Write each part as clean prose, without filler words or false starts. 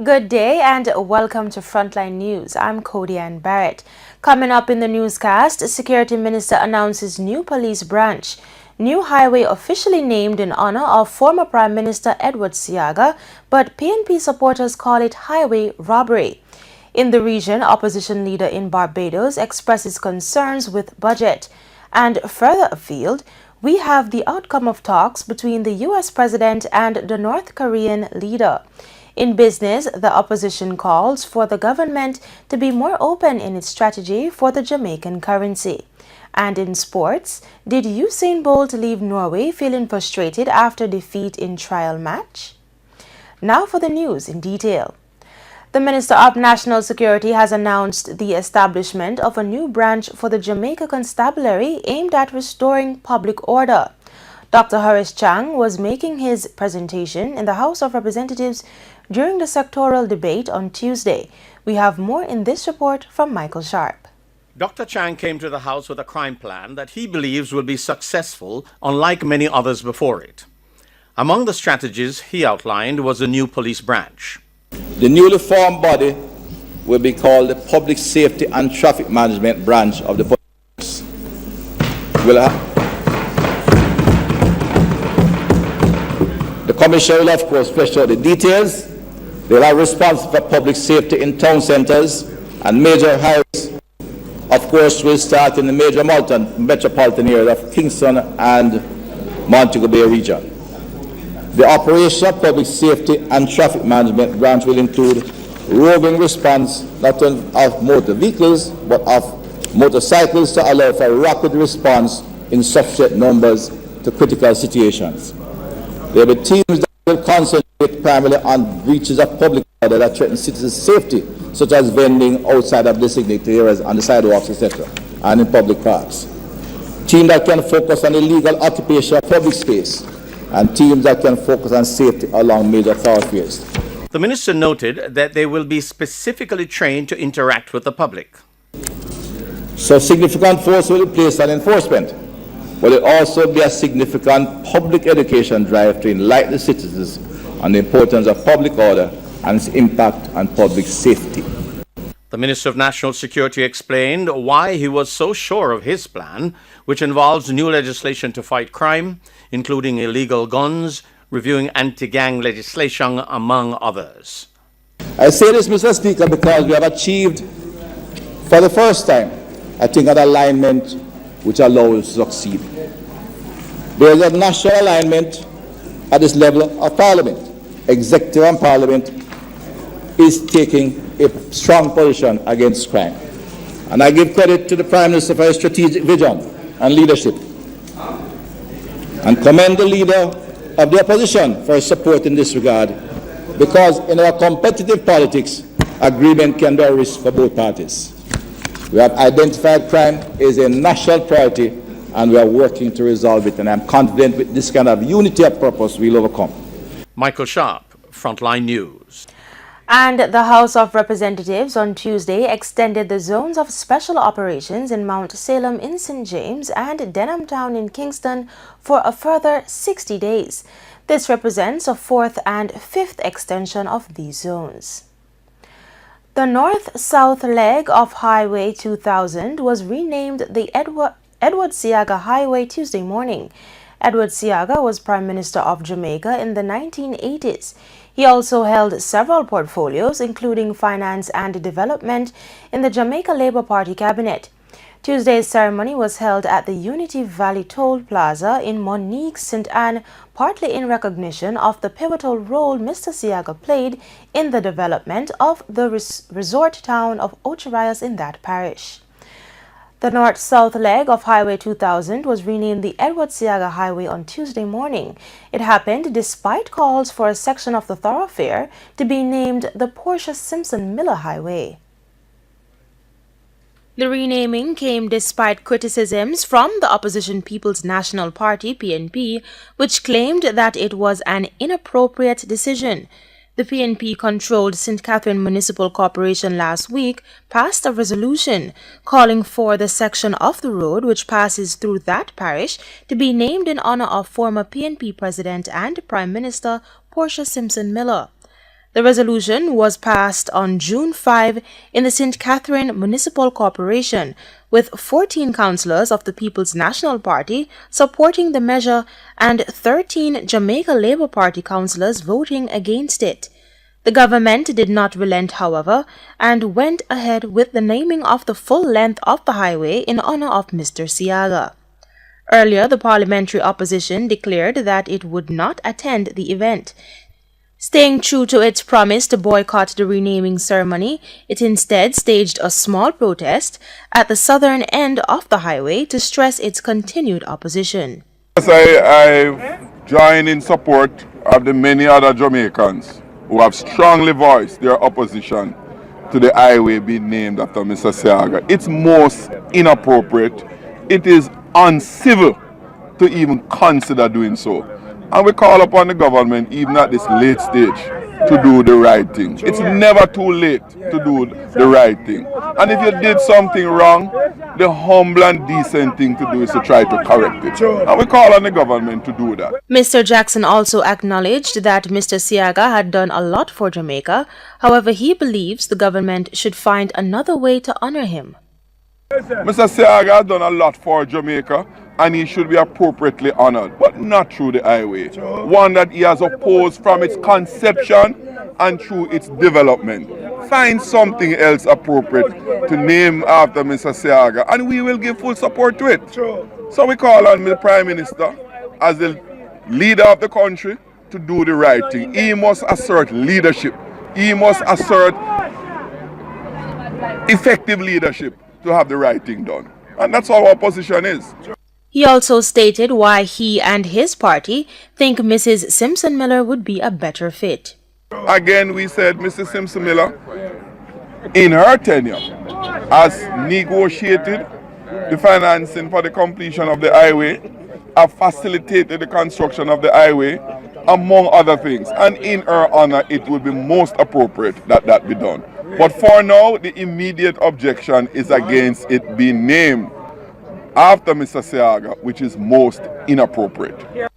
Good day and welcome to Frontline News. I'm Cody Ann Barrett. Coming up in the newscast, Security Minister announces new police branch. New highway officially named in honor of former Prime Minister Edward Seaga, but PNP supporters call it highway robbery. In the region, opposition leader in Barbados expresses concerns with budget. And further afield, we have the outcome of talks between the U.S. president and the North Korean leader. In business, the opposition calls for the government to be more open in its strategy for the Jamaican currency. And in sports, did Usain Bolt leave Norway feeling frustrated after defeat in trial match? Now for the news in detail. The Minister of National Security has announced the establishment of a new branch for the Jamaica Constabulary aimed at restoring public order. Dr. Horace Chang was making his presentation in the House of Representatives during the sectoral debate on Tuesday. We have more in this report from Michael Sharp. Dr. Chang came to the House with a crime plan that he believes will be successful, unlike many others before it. Among the strategies he outlined was a new police branch. The newly formed body will be called the Public Safety and Traffic Management Branch of the Police. The Commission will, of course, flesh out the details. They'll have responsibility for public safety in town centres and major highways. Of course, we'll start in the major metropolitan area of Kingston and Montego Bay region. The Operation of Public Safety and Traffic Management branch will include roving response not only of motor vehicles but of motorcycles to allow for rapid response in sufficient numbers to critical situations. There will be teams that will concentrate primarily on breaches of public order that threaten citizens' safety, such as vending outside of designated areas on the sidewalks, etc., and in public parks. Teams that can focus on illegal occupation of public space, and teams that can focus on safety along major thoroughfares. The minister noted that they will be specifically trained to interact with the public. So significant force will be placed on enforcement, but it will also be a significant public education drive to enlighten the citizens on the importance of public order and its impact on public safety. The Minister of National Security explained why he was so sure of his plan, which involves new legislation to fight crime, including illegal guns, reviewing anti-gang legislation, among others. I say this, Mr. Speaker, because we have achieved, for the first time, I think, an alignment which allows us to succeed. There is a national alignment at this level of Parliament. Executive and Parliament is taking a strong position against crime. And I give credit to the Prime Minister for his strategic vision and leadership, and commend the leader of the opposition for his support in this regard, because in our competitive politics, agreement can be a risk for both parties. We have identified crime as a national priority and we are working to resolve it, and I'm confident with this kind of unity of purpose we'll overcome. Michael Sharp, Frontline News. And the House of Representatives on Tuesday extended the zones of special operations in Mount Salem in St. James and Denham Town in Kingston for a further 60 days. This represents a fourth and fifth extension of these zones. The north-south leg of Highway 2000 was renamed the Edward Seaga Highway Tuesday morning. Edward Seaga was Prime Minister of Jamaica in the 1980s. He also held several portfolios, including finance and development, in the Jamaica Labour Party cabinet. Tuesday's ceremony was held at the Unity Valley Toll Plaza in Monique, St. Anne, partly in recognition of the pivotal role Mr. Seaga played in the development of the resort town of Ocho Rios in that parish. The north-south leg of Highway 2000 was renamed the Edward Seaga Highway on Tuesday morning. It happened despite calls for a section of the thoroughfare to be named the Portia Simpson Miller Highway. The renaming came despite criticisms from the opposition People's National Party, PNP, which claimed that it was an inappropriate decision. The PNP-controlled St. Catherine Municipal Corporation last week passed a resolution calling for the section of the road which passes through that parish to be named in honor of former PNP President and Prime Minister Portia Simpson Miller. The resolution was passed on June 5 in the St. Catherine Municipal Corporation, with 14 councillors of the People's National Party supporting the measure and 13 Jamaica Labour Party councillors voting against it. The government did not relent, however, and went ahead with the naming of the full length of the highway in honor of Mr. Siaga. Earlier, the parliamentary opposition declared that it would not attend the event. Staying true to its promise to boycott the renaming ceremony, it instead staged a small protest at the southern end of the highway to stress its continued opposition. Yes, I join in support of the many other Jamaicans who have strongly voiced their opposition to the highway being named after Mr. Siaga. It's most inappropriate. It is uncivil to even consider doing so. And we call upon the government, even at this late stage, to do the right thing. It's never too late to do the right thing. And if you did something wrong, the humble and decent thing to do is to try to correct it. And we call on the government to do that. Mr. Jackson also acknowledged that Mr. Siaga had done a lot for Jamaica. However, he believes the government should find another way to honor him. Mr. Siaga has done a lot for Jamaica, and he should be appropriately honored, but not through the highway. One that he has opposed from its conception and through its development. Find something else appropriate to name after Mr. Siaga, and we will give full support to it. So we call on the Prime Minister, as the leader of the country, to do the right thing. He must assert leadership. He must assert effective leadership to have the right thing done. And that's how our position is. He also stated why he and his party think Mrs. Simpson Miller would be a better fit. Again, we said Mrs. Simpson Miller, in her tenure, has negotiated the financing for the completion of the highway, have facilitated the construction of the highway, among other things. And in her honor, it would be most appropriate that that be done. But for now, the immediate objection is against it being named after Mr. Siaga, which is most inappropriate.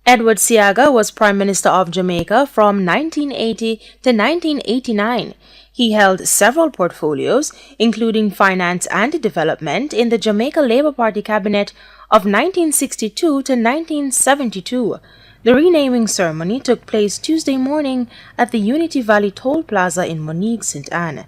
Edward Siaga was Prime Minister of Jamaica from 1980 to 1989. He held several portfolios, including finance and development, in the Jamaica Labour Party cabinet of 1962 to 1972. The renaming ceremony took place Tuesday morning at the Unity Valley Toll Plaza in Monique, St. Anne.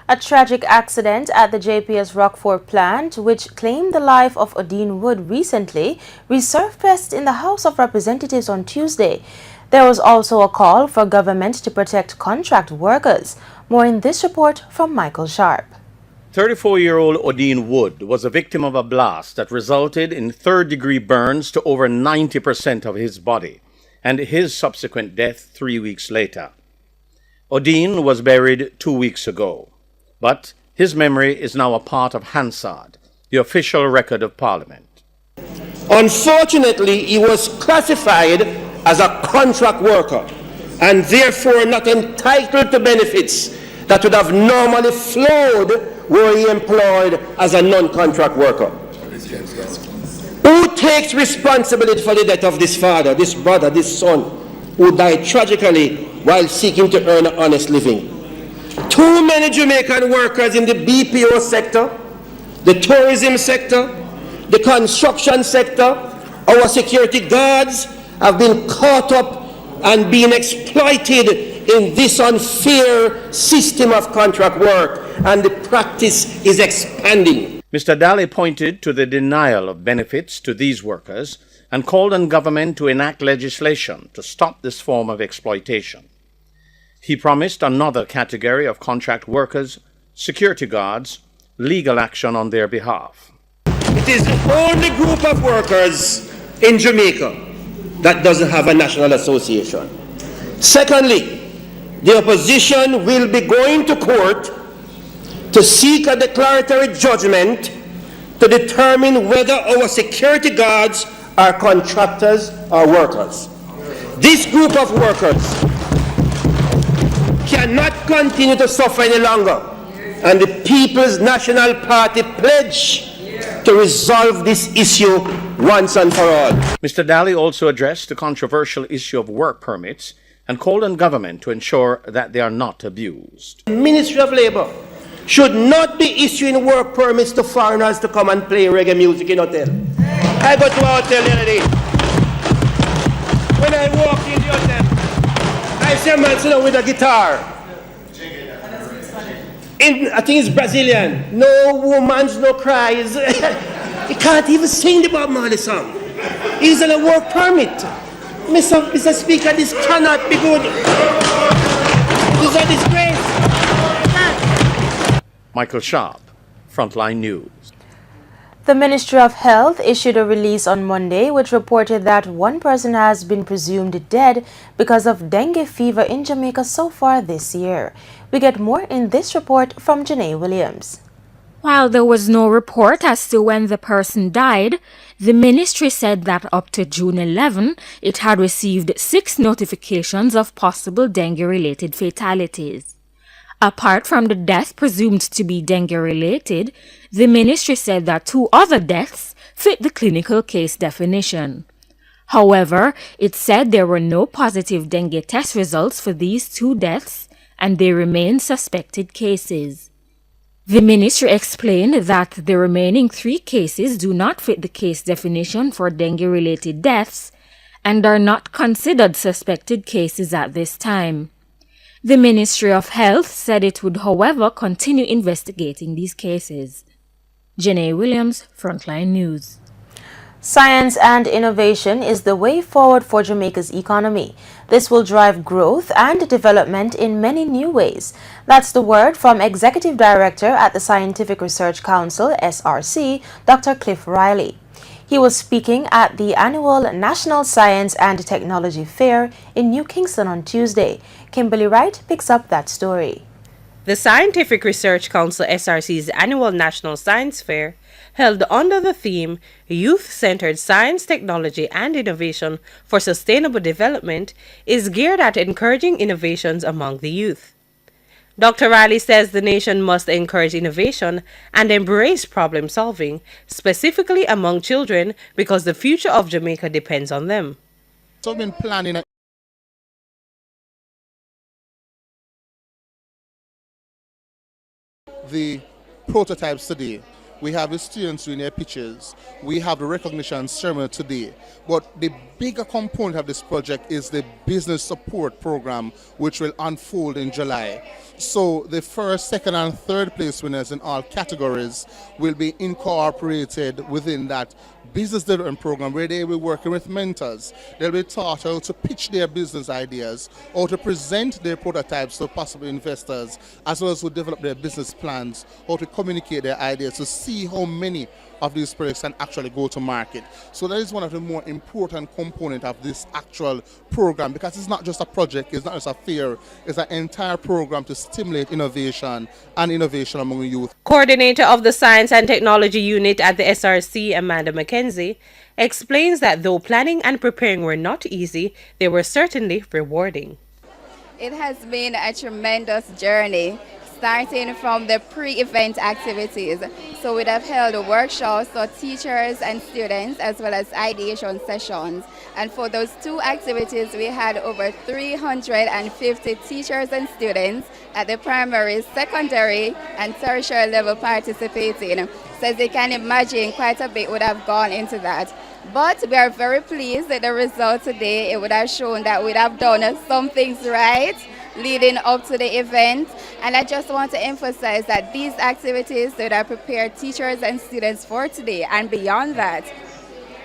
A tragic accident at the JPS Rockford plant, which claimed the life of Odine Wood recently, resurfaced in the House of Representatives on Tuesday. There was also a call for government to protect contract workers. More in this report from Michael Sharp. 34-year-old Odine Wood was a victim of a blast that resulted in third-degree burns to over 90% of his body, and his subsequent death 3 weeks later. Odine was buried 2 weeks ago, but his memory is now a part of Hansard, the official record of Parliament. Unfortunately, he was classified as a contract worker and therefore not entitled to benefits that would have normally flowed were he employed as a non-contract worker. Who takes responsibility for the death of this father, this brother, this son, who died tragically while seeking to earn an honest living? Too many Jamaican workers in the BPO sector, the tourism sector, the construction sector, our security guards have been caught up and being exploited in this unfair system of contract work, and the practice is expanding. Mr. Daly pointed to the denial of benefits to these workers and called on government to enact legislation to stop this form of exploitation. He promised another category of contract workers, security guards, legal action on their behalf. It is the only group of workers in Jamaica that doesn't have a national association. Secondly, the opposition will be going to court to seek a declaratory judgment to determine whether our security guards are contractors or workers. This group of workers cannot continue to suffer any longer, and the People's National Party pledge to resolve this issue once and for all. Mr. Daly also addressed the controversial issue of work permits and called on government to ensure that they are not abused. Ministry of Labour should not be issuing work permits to foreigners to come and play reggae music in hotel. I go to a hotel the other day. When I walk in the hotel, I see a man sitting with a guitar. I think it's Brazilian. No woman's, no cries. He can't even sing the Bob Marley song. He's on a work permit. Mr. Speaker, this cannot be good. This is a disgrace. Michael Sharp, Frontline News. The Ministry of Health issued a release on Monday which reported that one person has been presumed dead because of dengue fever in Jamaica so far this year. We get more in this report from Janae Williams. While there was no report as to when the person died, the ministry said that up to June 11, it had received 6 notifications of possible dengue-related fatalities. Apart from the death presumed to be dengue-related, the ministry said that 2 other deaths fit the clinical case definition. However, it said there were no positive dengue test results for these 2 deaths, and they remain suspected cases. The ministry explained that the remaining 3 cases do not fit the case definition for dengue-related deaths and are not considered suspected cases at this time. The Ministry of Health said it would, however, continue investigating these cases. Janae Williams, Frontline News. Science and innovation is the way forward for Jamaica's economy. This will drive growth and development in many new ways. That's the word from Executive Director at the Scientific Research Council, SRC, Dr. Cliff Riley. He was speaking at the annual National Science and Technology Fair in New Kingston on Tuesday. Kimberly Wright picks up that story. The Scientific Research Council SRC's annual National Science Fair, held under the theme Youth-Centered Science, Technology and Innovation for Sustainable Development, is geared at encouraging innovations among the youth. Dr. Riley says the nation must encourage innovation and embrace problem solving, specifically among children, because the future of Jamaica depends on them. So we've been planning the prototypes today. We have the students doing their pitches. We have the recognition ceremony today. But the bigger component of this project is the business support program, which will unfold in July. So the first, second, and third place winners in all categories will be incorporated within that business development program, where they will be working with mentors. They'll be taught how to pitch their business ideas, how to present their prototypes to possible investors, as well as to develop their business plans, how to communicate their ideas, to see how many of these projects can actually go to market. So that is one of the more important components of this actual program, because it's not just a project, it's not just a fair, it's an entire program to stimulate innovation and innovation among the youth. Coordinator of the Science and Technology Unit at the SRC, Amanda McKenzie, explains that though planning and preparing were not easy, they were certainly rewarding. It has been a tremendous journey, starting from the pre-event activities. So we'd have held workshops for teachers and students, as well as ideation sessions. And for those 2 activities, we had over 350 teachers and students at the primary, secondary, and tertiary level participating. So as you can imagine, quite a bit would have gone into that. But we are very pleased with the result today. It would have shown that we'd have done some things right leading up to the event. And I just want to emphasize that these activities that are prepared teachers and students for today and beyond that,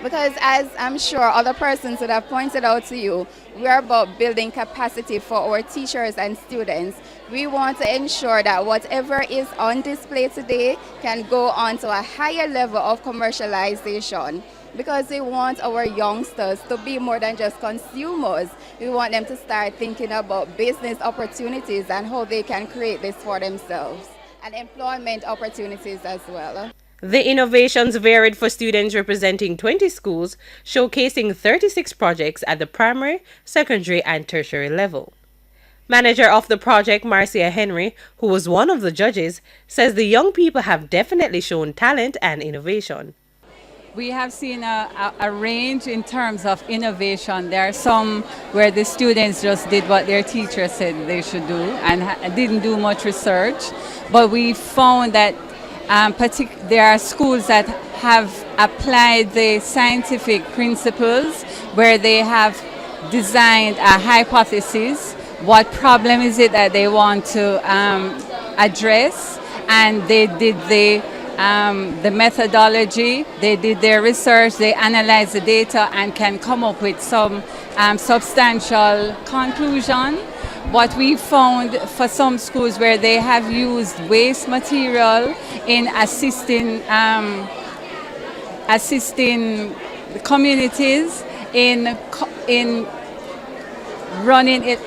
because as I'm sure other persons would have pointed out to you, we are about building capacity for our teachers and students. We want to ensure that whatever is on display today can go on to a higher level of commercialization, because we want our youngsters to be more than just consumers. We want them to start thinking about business opportunities and how they can create this for themselves, and employment opportunities as well. The innovations varied for students representing 20 schools, showcasing 36 projects at the primary, secondary, and tertiary level. Manager of the project, Marcia Henry, who was one of the judges, says the young people have definitely shown talent and innovation. We have seen a range in terms of innovation. There are some where the students just did what their teacher said they should do and didn't do much research. But we found that there are schools that have applied the scientific principles where they have designed a hypothesis. What problem is it that they want to address? And they did the methodology, they did their research, they analyzed the data and can come up with some substantial conclusion. What we found for some schools where they have used waste material in assisting the communities in running it.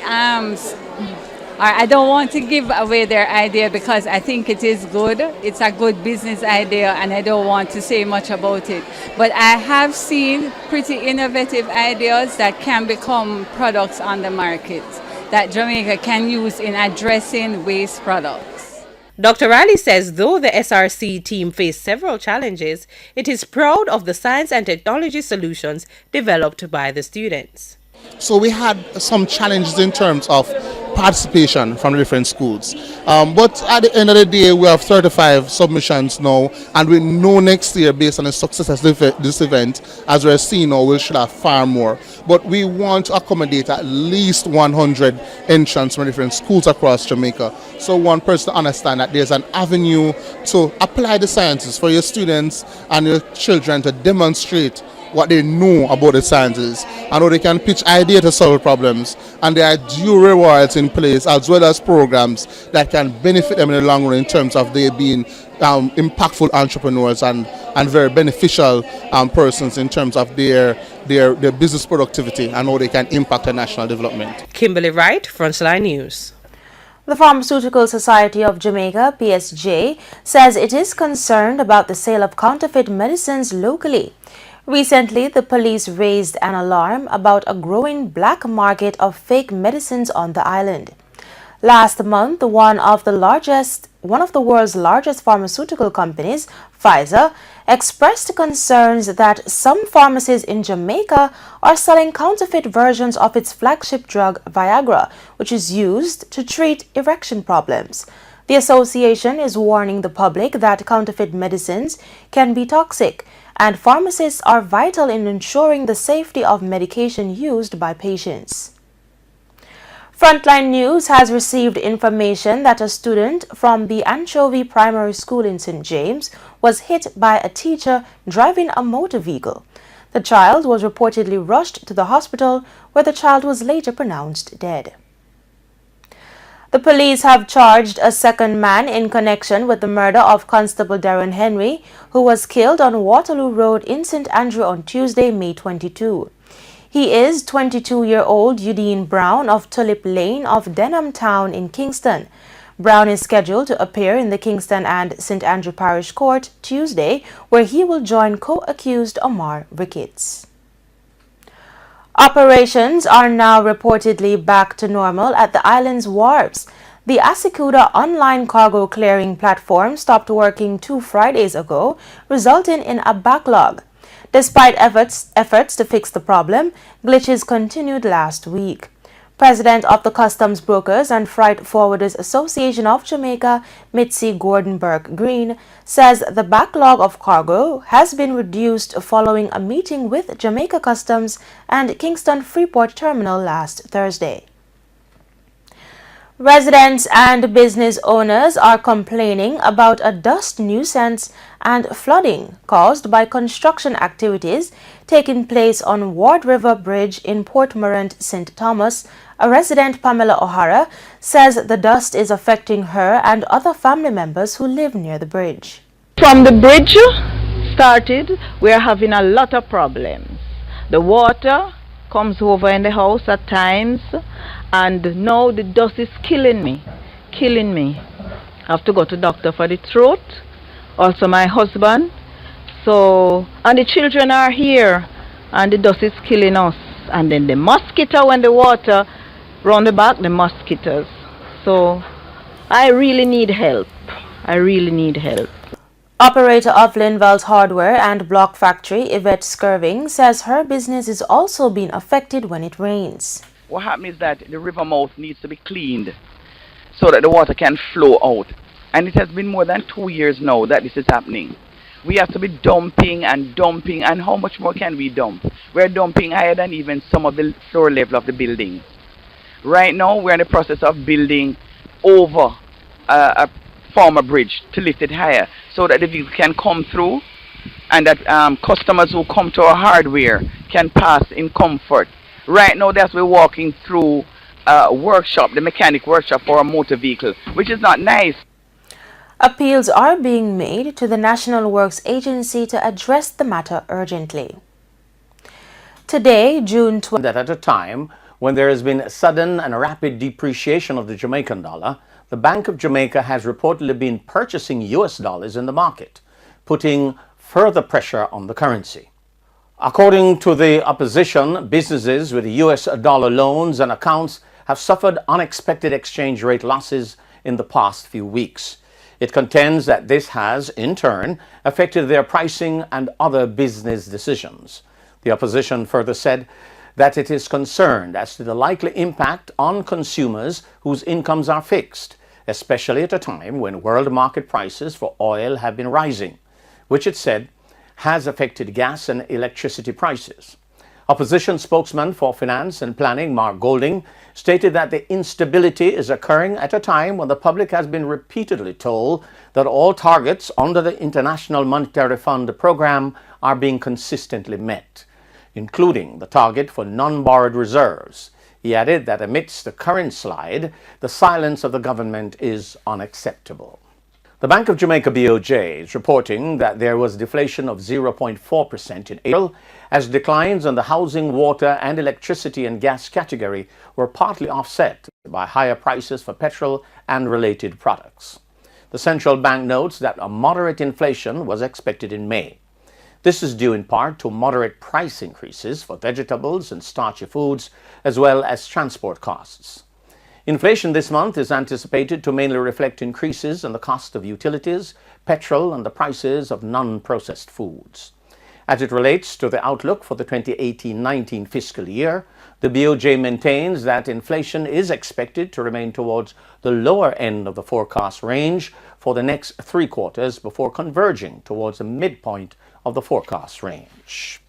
I don't want to give away their idea because I think it is good. It's a good business idea and I don't want to say much about it. But I have seen pretty innovative ideas that can become products on the market that Jamaica can use in addressing waste products. Dr. Riley says though the SRC team faced several challenges, it is proud of the science and technology solutions developed by the students. So we had some challenges in terms of participation from the different schools. But at the end of the day, we have 35 submissions now, and we know next year, based on the success of this event, as we're seeing now, we should have far more. But we want to accommodate at least 100 entrants from different schools across Jamaica. So one person to understand that there's an avenue to apply the sciences for your students and your children to demonstrate what they know about the sciences and how they can pitch ideas to solve problems, and there are due rewards in place as well as programs that can benefit them in the long run in terms of they being impactful entrepreneurs and very beneficial persons in terms of their business productivity and how they can impact the national development. Kimberly Wright, Frontline News. The Pharmaceutical Society of Jamaica, PSJ, says it is concerned about the sale of counterfeit medicines locally. Recently, the police raised an alarm about a growing black market of fake medicines on the island. Last month, one of the world's largest pharmaceutical companies, Pfizer, expressed concerns that some pharmacies in Jamaica are selling counterfeit versions of its flagship drug Viagra, which is used to treat erection problems. The association is warning the public that counterfeit medicines can be toxic, and pharmacists are vital in ensuring the safety of medication used by patients. Frontline News has received information that a student from the Anchovy Primary School in St. James was hit by a teacher driving a motor vehicle. The child was reportedly rushed to the hospital, where the child was later pronounced dead. The police have charged a second man in connection with the murder of Constable Darren Henry, who was killed on Waterloo Road in St. Andrew on Tuesday, May 22. He is 22-year-old Eugene Brown of Tulip Lane of Denham Town in Kingston. Brown is scheduled to appear in the Kingston and St. Andrew Parish Court Tuesday, where he will join co-accused Omar Ricketts. Operations are now reportedly back to normal at the island's wharves. The Asikuda online cargo clearing platform stopped working 2 Fridays ago, resulting in a backlog. Despite efforts to fix the problem, glitches continued last week. President of the Customs Brokers and Freight Forwarders Association of Jamaica, Mitzi Gordon-Burke-Green, says the backlog of cargo has been reduced following a meeting with Jamaica Customs and Kingston Freeport Terminal last Thursday. Residents and business owners are complaining about a dust nuisance and flooding caused by construction activities taking place on Ward River Bridge in Port Morant, St. Thomas. A resident, Pamela O'Hara, says the dust is affecting her and other family members who live near the bridge. From the bridge started, we're having a lot of problems. The water comes over in the house at times, and now the dust is killing me. I have to go to doctor for the throat, also my husband. So, and the children are here, and the dust is killing us. And then the mosquito and the water round the back, the mosquitoes. So, I really need help. Operator of Linval's hardware and block factory, Yvette Skirving, says her business is also being affected when it rains. What happens is that the river mouth needs to be cleaned so that the water can flow out. And it has been more than 2 years now that this is happening. We have to be dumping, and how much more can we dump? We're dumping higher than even some of the floor level of the buildings. Right now, we're in the process of building over a former bridge to lift it higher so that the vehicles can come through and that customers who come to our hardware can pass in comfort. Right now, that's we're walking through a workshop, the mechanic workshop for a motor vehicle, which is not nice. Appeals are being made to the National Works Agency to address the matter urgently. Today, June 12th. That at a time when there has been sudden and rapid depreciation of the Jamaican dollar, the Bank of Jamaica has reportedly been purchasing US dollars in the market, putting further pressure on the currency. According to the opposition, businesses with US dollar loans and accounts have suffered unexpected exchange rate losses in the past few weeks. It contends that this has, in turn, affected their pricing and other business decisions. The opposition further said that it is concerned as to the likely impact on consumers whose incomes are fixed, especially at a time when world market prices for oil have been rising, which it said has affected gas and electricity prices. Opposition spokesman for Finance and Planning, Mark Golding, stated that the instability is occurring at a time when the public has been repeatedly told that all targets under the International Monetary Fund program are being consistently met, including the target for non-borrowed reserves. He added that amidst the current slide, the silence of the government is unacceptable. The Bank of Jamaica BOJ is reporting that there was deflation of 0.4% in April, as declines in the housing, water, and electricity and gas category were partly offset by higher prices for petrol and related products. The central bank notes that a moderate inflation was expected in May. This is due in part to moderate price increases for vegetables and starchy foods, as well as transport costs. Inflation this month is anticipated to mainly reflect increases in the cost of utilities, petrol, and the prices of non-processed foods. As it relates to the outlook for the 2018-19 fiscal year, the BOJ maintains that inflation is expected to remain towards the lower end of the forecast range for the next 3 quarters before converging towards the midpoint of the forecast range.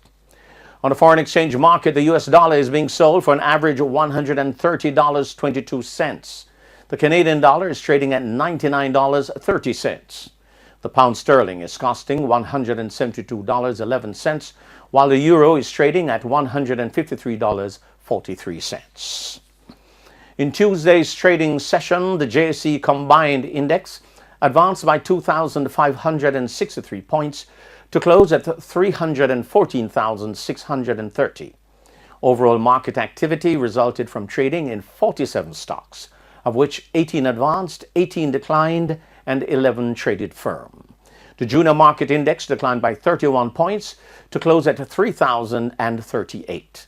On the foreign exchange market, the US dollar is being sold for an average of $130.22. The Canadian dollar is trading at $99.30. The pound sterling is costing $172.11, while the euro is trading at $153.43. In Tuesday's trading session, the JSE Combined Index advanced by 2,563 points to close at 314,630. Overall market activity resulted from trading in 47 stocks, of which 18 advanced, 18 declined, and 11 traded firm. The junior market index declined by 31 points to close at 3,038.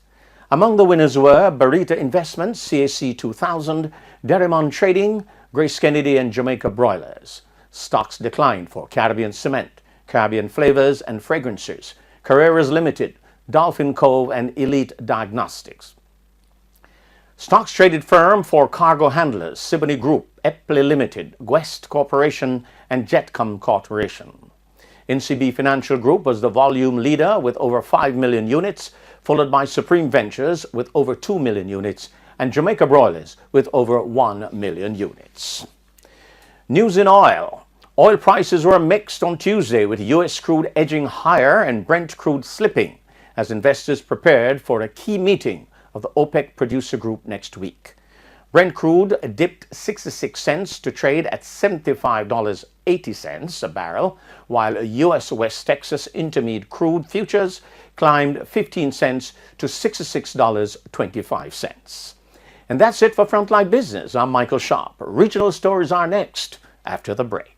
Among the winners were Barita Investments, CAC 2000, Derrimon Trading, Grace Kennedy, and Jamaica Broilers. Stocks declined for Caribbean Cement, Caribbean Flavors and Fragrances, Carreras Limited, Dolphin Cove, and Elite Diagnostics. Stocks traded firm for Cargo Handlers, Siboney Group, Epley Limited, Guest Corporation, and Jetcom Corporation. NCB Financial Group was the volume leader with over 5 million units, followed by Supreme Ventures with over 2 million units, and Jamaica Broilers with over 1 million units. News in oil. Oil prices were mixed on Tuesday, with U.S. crude edging higher and Brent crude slipping as investors prepared for a key meeting of the OPEC producer group next week. Brent crude dipped 66 cents to trade at $75.80 a barrel, while U.S. West Texas Intermediate crude futures climbed 15 cents to $66.25. And that's it for Frontline Business. I'm Michael Sharp. Regional stories are next after the break.